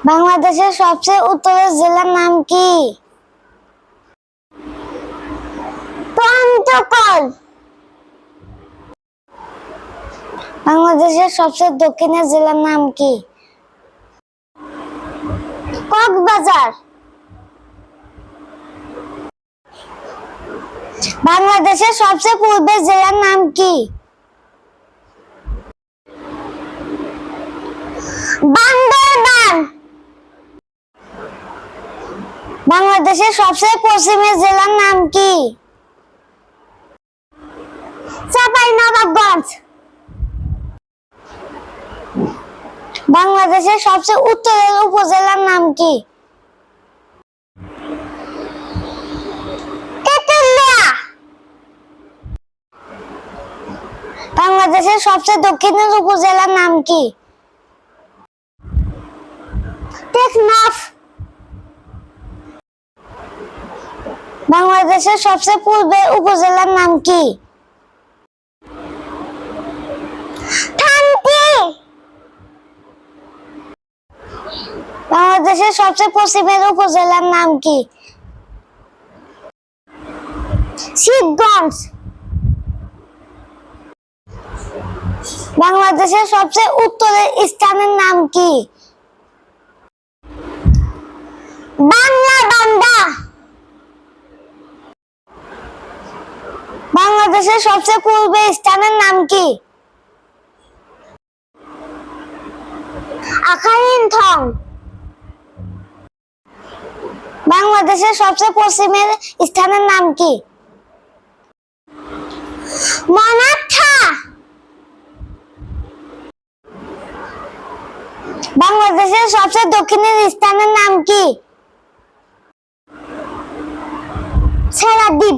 বাংলাদেশের সবচেয়ে উত্তরের জেলার নাম কি? পঞ্চগড়। বাংলাদেশের সবচেয়ে দক্ষিণের জেলার নাম কি? কক্সবাজার। বাংলাদেশের সবচেয়ে পূর্বের জেলার নাম কি? বান্দরবান। বাংলাদেশের সবচেয়ে পশ্চিমের জেলার নাম কি? চাঁপাইনবাবগঞ্জ। বাংলাদেশের সবচেয়ে উত্তরের উপজেলার নাম কি? তেতুলিয়া। বাংলাদেশের সবচেয়ে দক্ষিণের উপজেলার নাম কি? টেকনাফ। বাংলাদেশের সবচেয়ে পূর্বের উপজেলার নাম কি? থানচি। বাংলাদেশের সবচেয়ে পশ্চিমের উপজেলার নাম কি? শিবগঞ্জ। বাংলাদেশের সবচেয়ে উত্তরের স্থানের নাম কি? বাংলাবান্ধা। বাংলাদেশের সবচেয়ে পূর্বের স্থানের নাম কি? আখাইনথং। বাংলাদেশের সবচেয়ে পশ্চিমের স্থানের নাম কি? মনাথা। বাংলাদেশের সবচেয়ে দক্ষিণের স্থানের নাম কি? ছেড়াদ্বীপ।